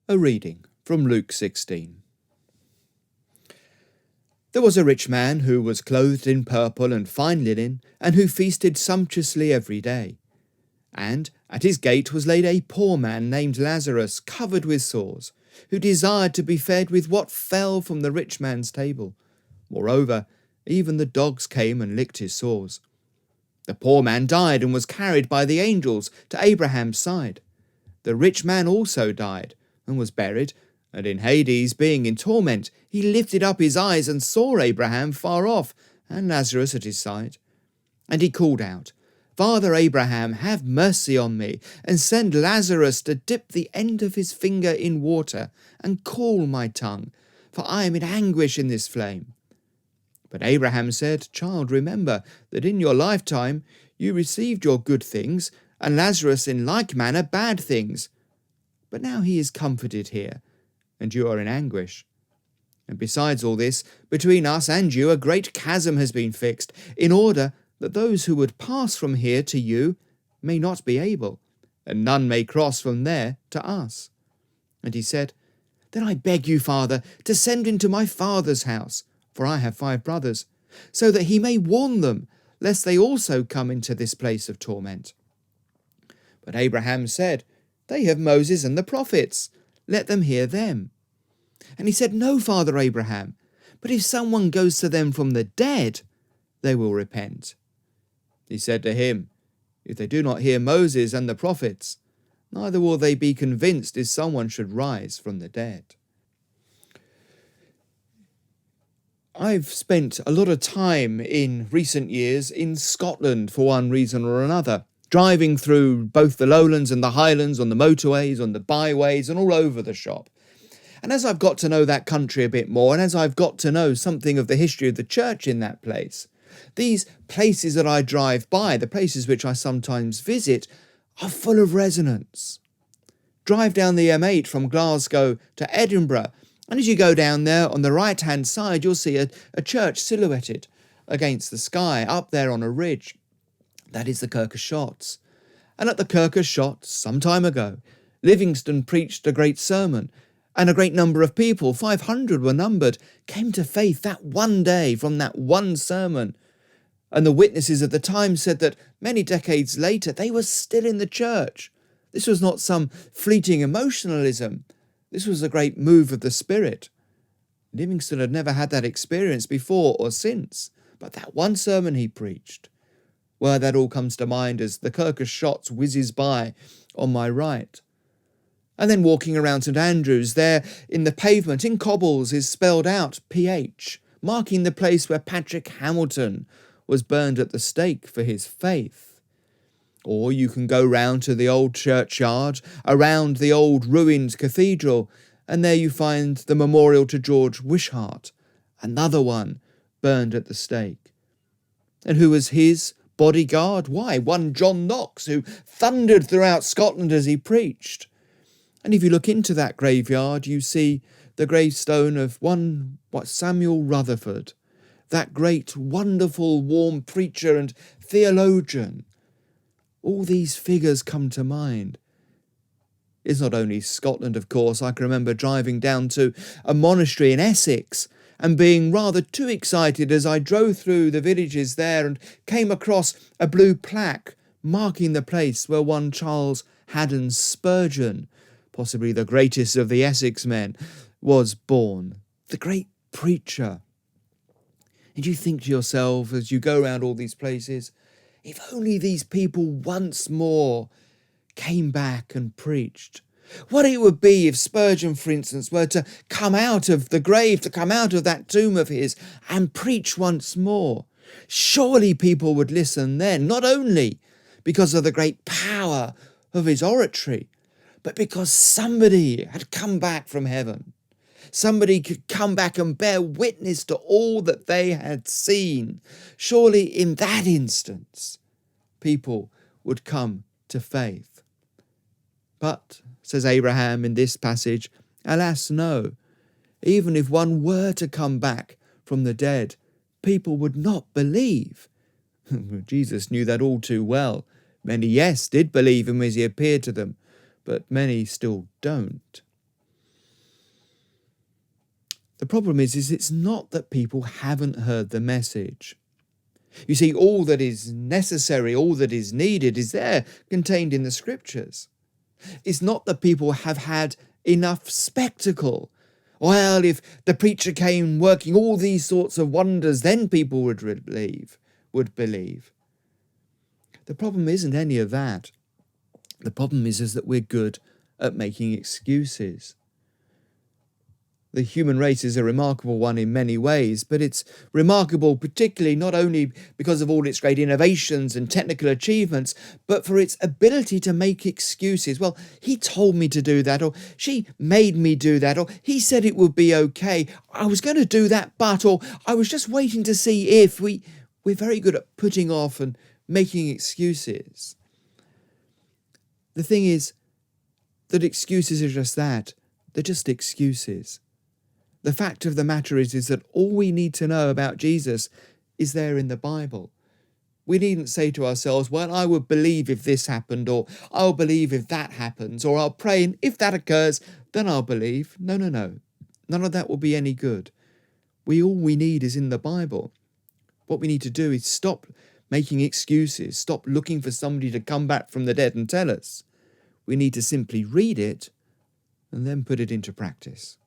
A reading from Luke 16. There was a rich man who was clothed in purple and fine linen, and who feasted sumptuously every day. And at his gate was laid a poor man named Lazarus, covered with sores, who desired to be fed with what fell from the rich man's table. Moreover, even the dogs came and licked his sores. The poor man died and was carried by the angels to Abraham's side. The rich man also died and was buried, and in Hades, being in torment, he lifted up his eyes and saw Abraham far off, and Lazarus at his side. And he called out, Father Abraham, have mercy on me, and send Lazarus to dip the end of his finger in water, and cool my tongue, for I am in anguish in this flame. But Abraham said, Child, remember that in your lifetime you received your good things, and Lazarus in like manner bad things. But now he is comforted here, and you are in anguish. And besides all this, between us and you a great chasm has been fixed, in order that those who would pass from here to you may not be able, and none may cross from there to us. And he said, Then I beg you, Father, to send into my father's house, for I have 5 brothers, so that he may warn them, lest they also come into this place of torment. But Abraham said, They have Moses and the prophets. Let them hear them. And he said, No, Father Abraham, but if someone goes to them from the dead, they will repent. He said to him, If they do not hear Moses and the prophets, neither will they be convinced if someone should rise from the dead. I've spent a lot of time in recent years in Scotland for one reason or another, driving through both the lowlands and the highlands, on the motorways, on the byways, and all over the shop. And as I've got to know that country a bit more, and as I've got to know something of the history of the church in that place, these places that I drive by, the places which I sometimes visit, are full of resonance. Drive down the M8 from Glasgow to Edinburgh, and as you go down there, on the right-hand side, you'll see a church silhouetted against the sky, up there on a ridge. That is the Kirk of Shotts. And at the Kirk of Shotts, some time ago, Livingstone preached a great sermon, and a great number of people, 500 were numbered, came to faith that one day from that one sermon. And the witnesses of the time said that many decades later, they were still in the church. This was not some fleeting emotionalism. This was a great move of the Spirit. Livingstone had never had that experience before or since, but that one sermon he preached, well, that all comes to mind as the Kirk of Shotts whizzes by on my right. And then walking around St Andrews, there in the pavement, in cobbles, is spelled out PH, marking the place where Patrick Hamilton was burned at the stake for his faith. Or you can go round to the old churchyard, around the old ruined cathedral, and there you find the memorial to George Wishart, another one burned at the stake. And who was his bodyguard? Why, one John Knox, who thundered throughout Scotland as he preached. And if you look into that graveyard, you see the gravestone of one Samuel Rutherford, that great, wonderful, warm preacher and theologian. All these figures come to mind. It's not only Scotland, of course. I can remember driving down to a monastery in Essex and being rather too excited as I drove through the villages there and came across a blue plaque marking the place where one Charles Haddon Spurgeon, possibly the greatest of the Essex men, was born. The great preacher. And you think to yourself as you go around all these places, if only these people once more came back and preached. What it would be if Spurgeon, for instance, were to come out of the grave, to come out of that tomb of his and preach once more. Surely people would listen then, not only because of the great power of his oratory, but because somebody had come back from heaven. Somebody could come back and bear witness to all that they had seen. Surely in that instance, people would come to faith. But, says Abraham in this passage, alas, no. Even if one were to come back from the dead, people would not believe. Jesus knew that all too well. Many, yes, did believe him as he appeared to them, but many still don't. The problem is it's not that people haven't heard the message. You see, all that is necessary, all that is needed is there, contained in the scriptures. It's not that people have had enough spectacle. Well, if the preacher came working all these sorts of wonders, then people would believe. The problem isn't any of that. The problem is that we're good at making excuses. The human race is a remarkable one in many ways, but it's remarkable particularly not only because of all its great innovations and technical achievements, but for its ability to make excuses. Well, he told me to do that, or she made me do that, or he said it would be okay. I was going to do that, but, or I was just waiting to see if. We're very good at putting off and making excuses. The thing is that excuses are just that. They're just excuses. The fact of the matter is that all we need to know about Jesus is there in the Bible. We needn't say to ourselves, well, I would believe if this happened, or I'll believe if that happens, or I'll pray and if that occurs, then I'll believe. No. None of that will be any good. All we need is in the Bible. What we need to do is stop making excuses, stop looking for somebody to come back from the dead and tell us. We need to simply read it and then put it into practice.